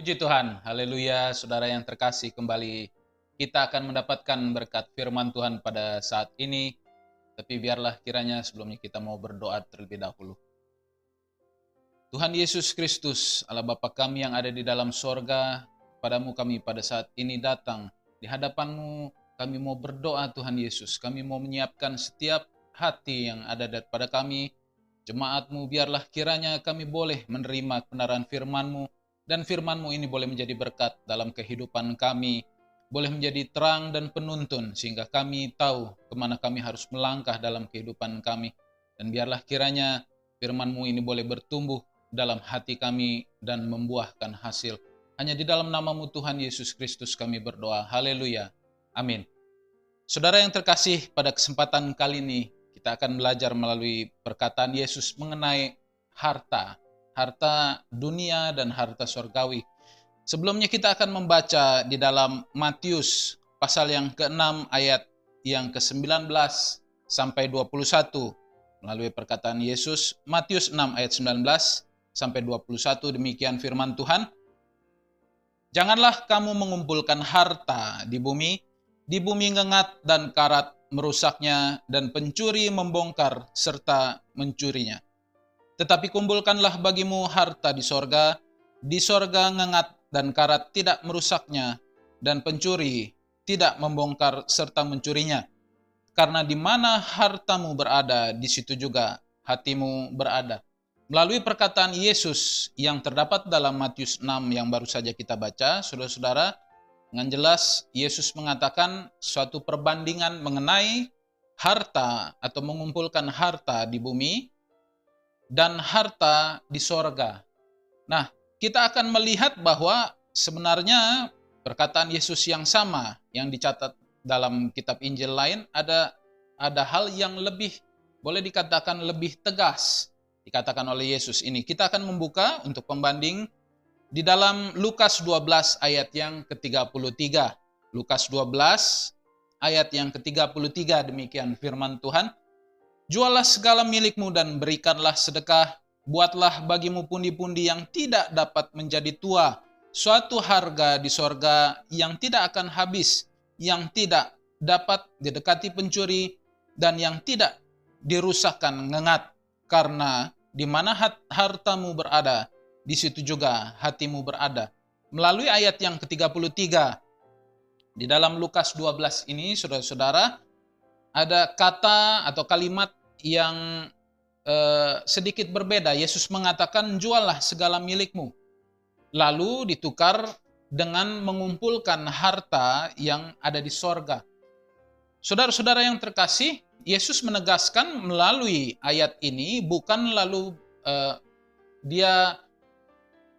Puji Tuhan, haleluya, saudara yang terkasih, kembali kita akan mendapatkan berkat firman Tuhan pada saat ini. Tapi biarlah kiranya sebelumnya kita mau berdoa terlebih dahulu. Tuhan Yesus Kristus, Allah Bapa kami yang ada di dalam sorga, padamu kami pada saat ini datang. Di hadapanmu kami mau berdoa Tuhan Yesus, kami mau menyiapkan setiap hati yang ada pada kami, jemaatmu, biarlah kiranya kami boleh menerima kebenaran firman-Mu, dan firman-Mu ini boleh menjadi berkat dalam kehidupan kami, boleh menjadi terang dan penuntun, sehingga kami tahu kemana kami harus melangkah dalam kehidupan kami. Dan biarlah kiranya firman-Mu ini boleh bertumbuh dalam hati kami dan membuahkan hasil. Hanya di dalam nama-Mu Tuhan Yesus Kristus kami berdoa. Haleluya. Amin. Saudara yang terkasih, pada kesempatan kali ini kita akan belajar melalui perkataan Yesus mengenai harta dunia dan harta surgawi. Sebelumnya kita akan membaca di dalam Matius pasal yang ke-6 ayat yang ke-19 sampai 21 melalui perkataan Yesus. Matius 6 ayat 19 sampai 21, demikian firman Tuhan. Janganlah kamu mengumpulkan harta di bumi ngengat dan karat merusaknya, dan pencuri membongkar serta mencurinya. Tetapi kumpulkanlah bagimu harta di sorga ngengat dan karat tidak merusaknya, dan pencuri tidak membongkar serta mencurinya. Karena di mana hartamu berada, di situ juga hatimu berada. Melalui perkataan Yesus yang terdapat dalam Matius 6 yang baru saja kita baca, saudara-saudara, dengan jelas Yesus mengatakan suatu perbandingan mengenai harta atau mengumpulkan harta di bumi dan harta di sorga. Nah, kita akan melihat bahwa sebenarnya perkataan Yesus yang sama yang dicatat dalam kitab Injil lain ada hal yang lebih, boleh dikatakan lebih tegas dikatakan oleh Yesus ini. Kita akan membuka untuk pembanding di dalam Lukas 12 ayat yang ke-33. Lukas 12 ayat yang ke-33, demikian firman Tuhan. Jualah segala milikmu dan berikanlah sedekah, buatlah bagimu pundi-pundi yang tidak dapat menjadi tua, suatu harga di sorga yang tidak akan habis, yang tidak dapat didekati pencuri, dan yang tidak dirusakkan ngengat. Karena di mana hartamu berada, di situ juga hatimu berada. Melalui ayat yang ke-33, di dalam Lukas 12 ini, saudara-saudara, ada kata atau kalimat yang sedikit berbeda. Yesus mengatakan, jualah segala milikmu. Lalu ditukar dengan mengumpulkan harta yang ada di sorga. Saudara-saudara yang terkasih, Yesus menegaskan melalui ayat ini, bukan lalu dia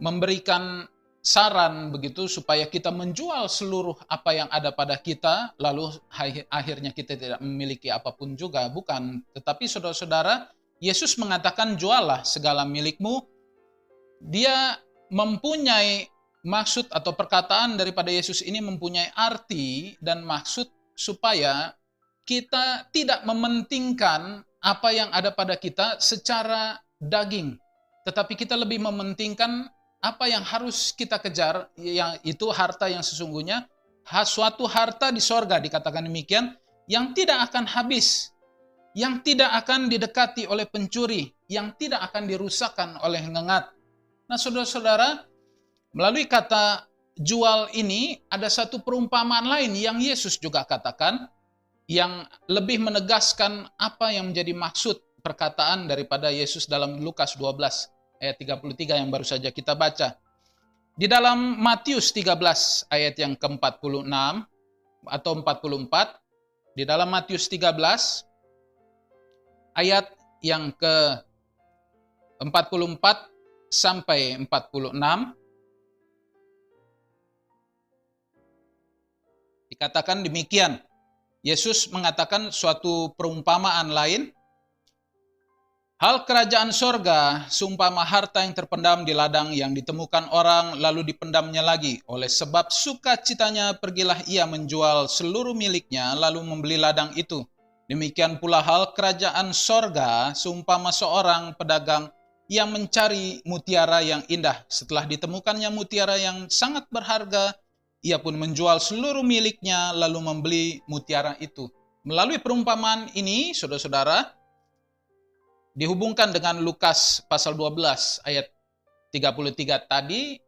memberikan saran begitu supaya kita menjual seluruh apa yang ada pada kita, lalu akhirnya kita tidak memiliki apapun juga, bukan. Tetapi saudara-saudara, Yesus mengatakan jualah segala milikmu. Dia mempunyai maksud atau perkataan daripada Yesus ini mempunyai arti dan maksud supaya kita tidak mementingkan apa yang ada pada kita secara daging, tetapi kita lebih mementingkan apa yang harus kita kejar, yang itu harta yang sesungguhnya, suatu harta di sorga, dikatakan demikian, yang tidak akan habis, yang tidak akan didekati oleh pencuri, yang tidak akan dirusakkan oleh ngengat. Nah, saudara-saudara, melalui kata jual ini, ada satu perumpamaan lain yang Yesus juga katakan, yang lebih menegaskan apa yang menjadi maksud perkataan daripada Yesus dalam Lukas 12 ayat 33 yang baru saja kita baca. Di dalam Matius 13 ayat yang ke-46 atau 44, di dalam Matius 13 ayat yang ke-44 sampai 46, dikatakan demikian. Yesus mengatakan suatu perumpamaan lain. Hal kerajaan sorga seumpama harta yang terpendam di ladang yang ditemukan orang lalu dipendamnya lagi. Oleh sebab sukacitanya pergilah ia menjual seluruh miliknya lalu membeli ladang itu. Demikian pula hal kerajaan sorga seumpama seorang pedagang yang mencari mutiara yang indah. Setelah ditemukannya mutiara yang sangat berharga, ia pun menjual seluruh miliknya lalu membeli mutiara itu. Melalui perumpamaan ini, saudara-saudara, dihubungkan dengan Lukas pasal 12 ayat 33 tadi,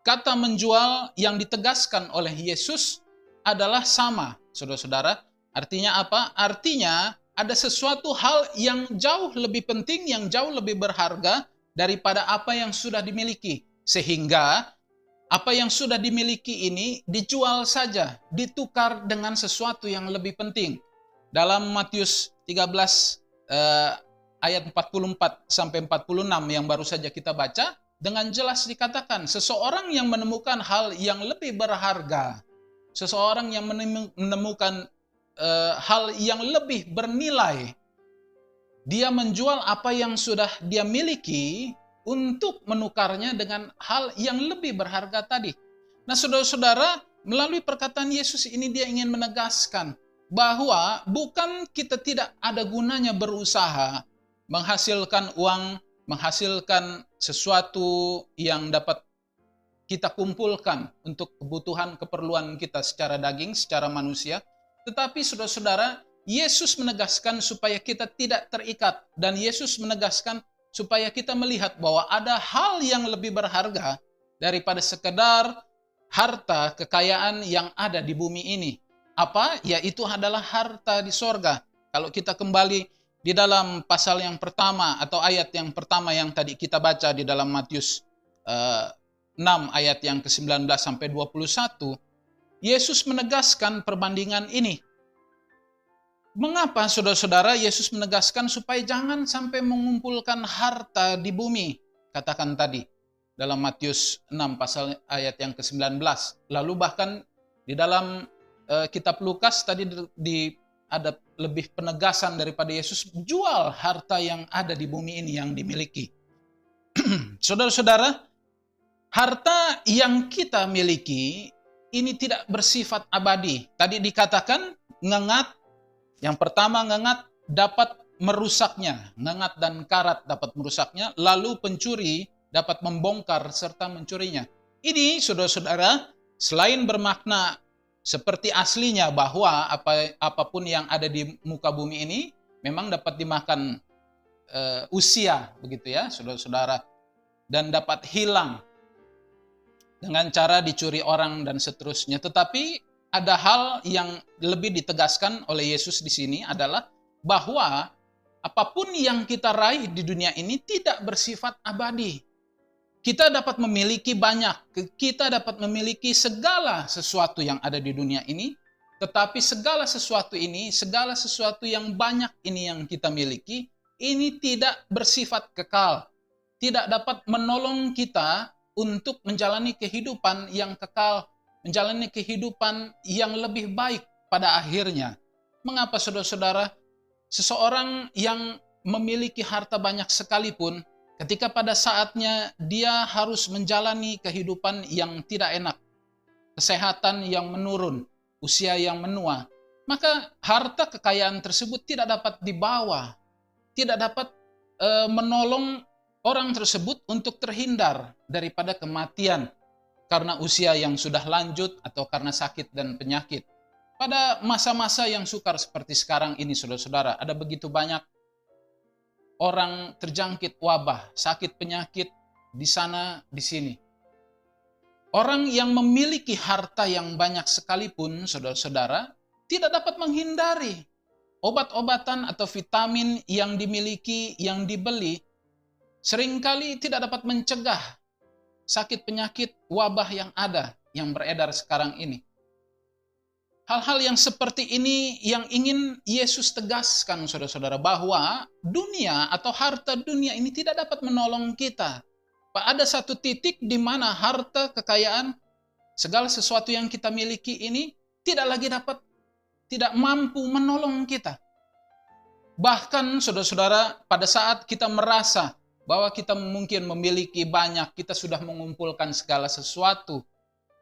kata menjual yang ditegaskan oleh Yesus adalah sama, saudara-saudara. Artinya apa? Artinya ada sesuatu hal yang jauh lebih penting, yang jauh lebih berharga daripada apa yang sudah dimiliki. Sehingga apa yang sudah dimiliki ini dijual saja, ditukar dengan sesuatu yang lebih penting. Dalam Matius 13 ayat 44 sampai 46 yang baru saja kita baca, dengan jelas dikatakan seseorang yang menemukan hal yang lebih berharga, seseorang yang menemukan hal yang lebih bernilai, dia menjual apa yang sudah dia miliki untuk menukarnya dengan hal yang lebih berharga tadi. Nah, saudara-saudara, melalui perkataan Yesus ini dia ingin menegaskan bahwa bukan kita tidak ada gunanya berusaha menghasilkan uang, menghasilkan sesuatu yang dapat kita kumpulkan untuk kebutuhan keperluan kita secara daging, secara manusia. Tetapi saudara-saudara, Yesus menegaskan supaya kita tidak terikat, dan Yesus menegaskan supaya kita melihat bahwa ada hal yang lebih berharga daripada sekedar harta kekayaan yang ada di bumi ini. Apa? Yaitu adalah harta di sorga. Kalau kita kembali di dalam pasal yang pertama atau ayat yang pertama yang tadi kita baca di dalam Matius 6 ayat yang ke-19 sampai 21, Yesus menegaskan perbandingan ini. Mengapa saudara-saudara Yesus menegaskan supaya jangan sampai mengumpulkan harta di bumi? Katakan tadi dalam Matius 6 pasal ayat yang ke-19. Lalu bahkan di dalam kitab Lukas tadi ada lebih penegasan daripada Yesus, jual harta yang ada di bumi ini yang dimiliki. Saudara-saudara, harta yang kita miliki ini tidak bersifat abadi. Tadi dikatakan ngengat. Yang pertama, ngengat dapat merusaknya. Ngengat dan karat dapat merusaknya. Lalu pencuri dapat membongkar serta mencurinya. Ini, saudara-saudara, selain bermakna seperti aslinya bahwa apapun yang ada di muka bumi ini memang dapat dimakan usia, begitu ya, saudara-saudara. Dan dapat hilang dengan cara dicuri orang dan seterusnya. Tetapi ada hal yang lebih ditegaskan oleh Yesus di sini adalah bahwa apapun yang kita raih di dunia ini tidak bersifat abadi. Kita dapat memiliki banyak, kita dapat memiliki segala sesuatu yang ada di dunia ini, tetapi segala sesuatu ini, segala sesuatu yang banyak ini yang kita miliki, ini tidak bersifat kekal. Tidak dapat menolong kita untuk menjalani kehidupan yang kekal, menjalani kehidupan yang lebih baik pada akhirnya. Mengapa saudara-saudara? Seseorang yang memiliki harta banyak sekalipun, ketika pada saatnya dia harus menjalani kehidupan yang tidak enak, kesehatan yang menurun, usia yang menua, maka harta kekayaan tersebut tidak dapat dibawa, tidak dapat menolong orang tersebut untuk terhindar daripada kematian karena usia yang sudah lanjut atau karena sakit dan penyakit. Pada masa-masa yang sukar seperti sekarang ini, saudara-saudara, ada begitu banyak orang terjangkit wabah, sakit penyakit di sana, di sini. Orang yang memiliki harta yang banyak sekalipun, saudara-saudara, tidak dapat menghindari obat-obatan atau vitamin yang dimiliki, yang dibeli, seringkali tidak dapat mencegah sakit penyakit wabah yang ada, yang beredar sekarang ini. Hal-hal yang seperti ini yang ingin Yesus tegaskan, saudara-saudara, bahwa dunia atau harta dunia ini tidak dapat menolong kita. Ada satu titik di mana harta, kekayaan, segala sesuatu yang kita miliki ini tidak mampu menolong kita. Bahkan, saudara-saudara, pada saat kita merasa bahwa kita mungkin memiliki banyak, kita sudah mengumpulkan segala sesuatu,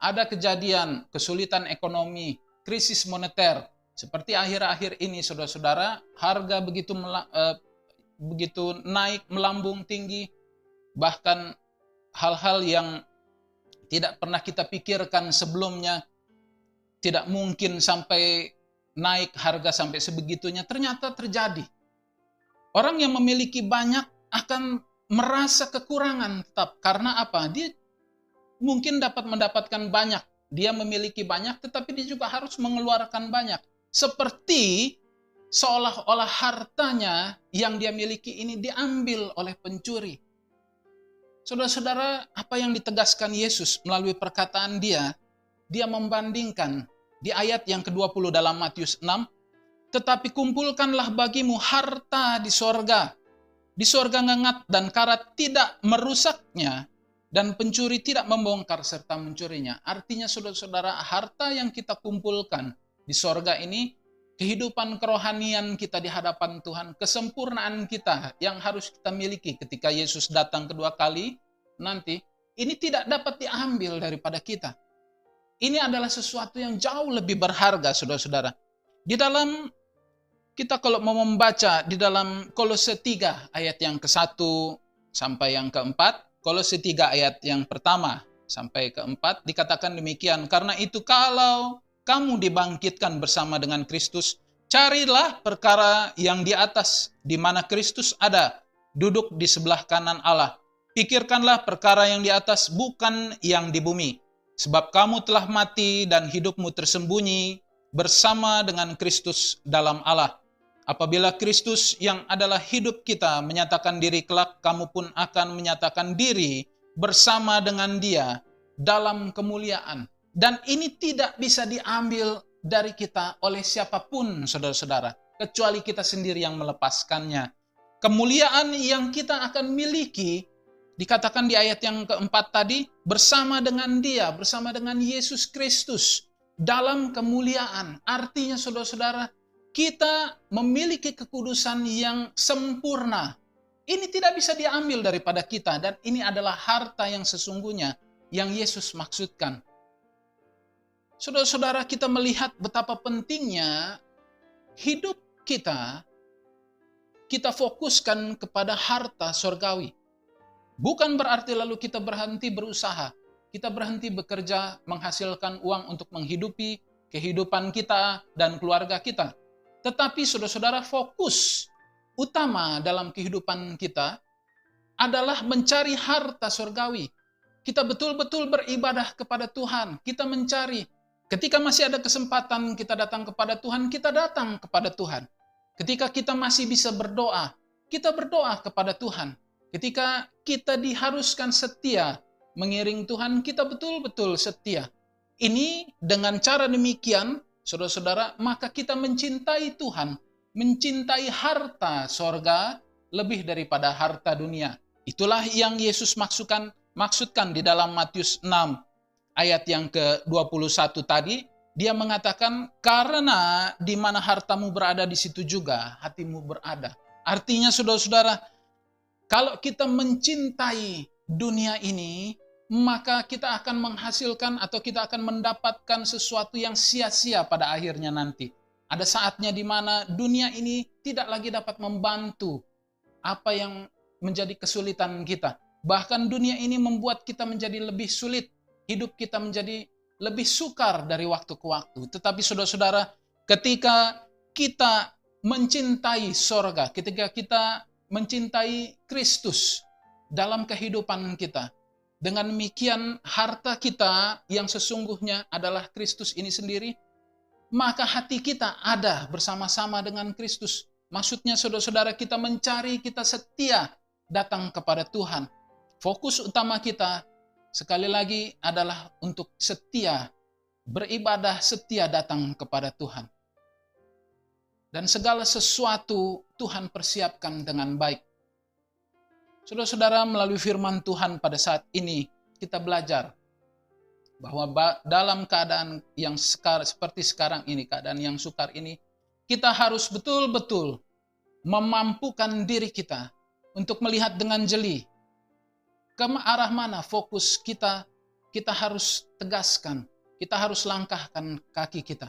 ada kejadian kesulitan ekonomi, krisis moneter, seperti akhir-akhir ini, saudara-saudara, harga begitu begitu naik, melambung tinggi, bahkan hal-hal yang tidak pernah kita pikirkan sebelumnya, tidak mungkin sampai naik harga sampai sebegitunya, ternyata terjadi. Orang yang memiliki banyak akan merasa kekurangan tetap. Karena apa? Dia mungkin dapat mendapatkan banyak. Dia memiliki banyak, tetapi dia juga harus mengeluarkan banyak. Seperti seolah-olah hartanya yang dia miliki ini diambil oleh pencuri. Saudara-saudara, apa yang ditegaskan Yesus melalui perkataan dia membandingkan di ayat yang ke-20 dalam Matius 6, tetapi kumpulkanlah bagimu harta di sorga. Di sorga ngengat dan karat tidak merusaknya, dan pencuri tidak membongkar serta mencurinya. Artinya saudara-saudara, harta yang kita kumpulkan di sorga ini, kehidupan kerohanian kita di hadapan Tuhan, kesempurnaan kita yang harus kita miliki ketika Yesus datang kedua kali nanti, ini tidak dapat diambil daripada kita. Ini adalah sesuatu yang jauh lebih berharga, saudara-saudara. Di dalam, kita kalau mau membaca di dalam Kolose 3 ayat yang ke-1 sampai yang ke-4, Kolose 3 ayat yang pertama sampai ke-4 dikatakan demikian, karena itu kalau kamu dibangkitkan bersama dengan Kristus, carilah perkara yang di atas, di mana Kristus ada, duduk di sebelah kanan Allah. Pikirkanlah perkara yang di atas, bukan yang di bumi. Sebab kamu telah mati dan hidupmu tersembunyi bersama dengan Kristus dalam Allah. Apabila Kristus yang adalah hidup kita menyatakan diri kelak, kamu pun akan menyatakan diri bersama dengan Dia dalam kemuliaan. Dan ini tidak bisa diambil dari kita oleh siapapun, saudara-saudara, kecuali kita sendiri yang melepaskannya. Kemuliaan yang kita akan miliki, dikatakan di ayat yang keempat tadi, bersama dengan Dia, bersama dengan Yesus Kristus dalam kemuliaan. Artinya saudara-saudara, kita memiliki kekudusan yang sempurna. Ini tidak bisa diambil daripada kita, dan ini adalah harta yang sesungguhnya yang Yesus maksudkan. Saudara-saudara, kita melihat betapa pentingnya hidup kita fokuskan kepada harta surgawi. Bukan berarti lalu kita berhenti berusaha, kita berhenti bekerja menghasilkan uang untuk menghidupi kehidupan kita dan keluarga kita. Tetapi saudara-saudara, fokus utama dalam kehidupan kita adalah mencari harta surgawi. Kita betul-betul beribadah kepada Tuhan. Kita mencari. Ketika masih ada kesempatan kita datang kepada Tuhan, kita datang kepada Tuhan. Ketika kita masih bisa berdoa, kita berdoa kepada Tuhan. Ketika kita diharuskan setia mengiring Tuhan, kita betul-betul setia. Ini dengan cara demikian, saudara-saudara, maka kita mencintai Tuhan, mencintai harta sorga lebih daripada harta dunia. Itulah yang Yesus maksudkan di dalam Matius 6 ayat yang ke-21 tadi. Dia mengatakan, karena di mana hartamu berada, di situ juga hatimu berada. Artinya saudara-saudara, kalau kita mencintai dunia ini, maka kita akan menghasilkan atau kita akan mendapatkan sesuatu yang sia-sia pada akhirnya nanti. Ada saatnya di mana dunia ini tidak lagi dapat membantu apa yang menjadi kesulitan kita. Bahkan dunia ini membuat kita menjadi lebih sulit. Hidup kita menjadi lebih sukar dari waktu ke waktu. Tetapi saudara-saudara, ketika kita mencintai sorga, ketika kita mencintai Kristus dalam kehidupan kita, dengan demikian harta kita yang sesungguhnya adalah Kristus ini sendiri, maka hati kita ada bersama-sama dengan Kristus. Maksudnya saudara-saudara, kita mencari, kita setia datang kepada Tuhan. Fokus utama kita sekali lagi adalah untuk setia, beribadah, setia datang kepada Tuhan. Dan segala sesuatu Tuhan persiapkan dengan baik. Saudara-saudara, melalui firman Tuhan pada saat ini kita belajar bahwa dalam keadaan yang seperti sekarang ini, keadaan yang sukar ini, kita harus betul-betul memampukan diri kita untuk melihat dengan jeli ke arah mana fokus kita harus tegaskan, kita harus langkahkan kaki kita.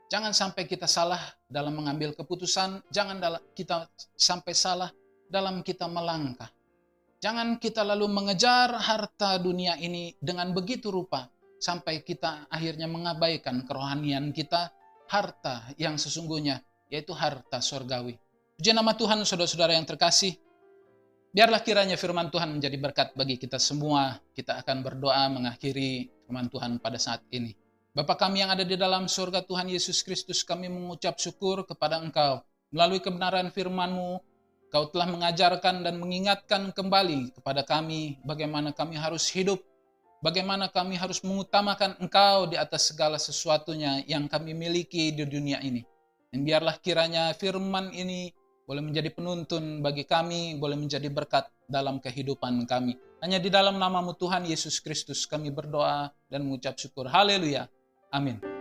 Jangan sampai kita salah dalam mengambil keputusan, jangan kita sampai salah dalam kita melangkah. Jangan kita lalu mengejar harta dunia ini dengan begitu rupa, sampai kita akhirnya mengabaikan kerohanian kita, harta yang sesungguhnya, yaitu harta surgawi. Puji nama Tuhan, saudara-saudara yang terkasih. Biarlah kiranya firman Tuhan menjadi berkat bagi kita semua. Kita akan berdoa mengakhiri firman Tuhan pada saat ini. Bapa kami yang ada di dalam surga, Tuhan Yesus Kristus, kami mengucap syukur kepada Engkau. Melalui kebenaran firman-Mu, Kau telah mengajarkan dan mengingatkan kembali kepada kami bagaimana kami harus hidup, bagaimana kami harus mengutamakan Engkau di atas segala sesuatunya yang kami miliki di dunia ini. Dan biarlah kiranya firman ini boleh menjadi penuntun bagi kami, boleh menjadi berkat dalam kehidupan kami. Hanya di dalam nama-Mu Tuhan Yesus Kristus kami berdoa dan mengucap syukur. Haleluya. Amin.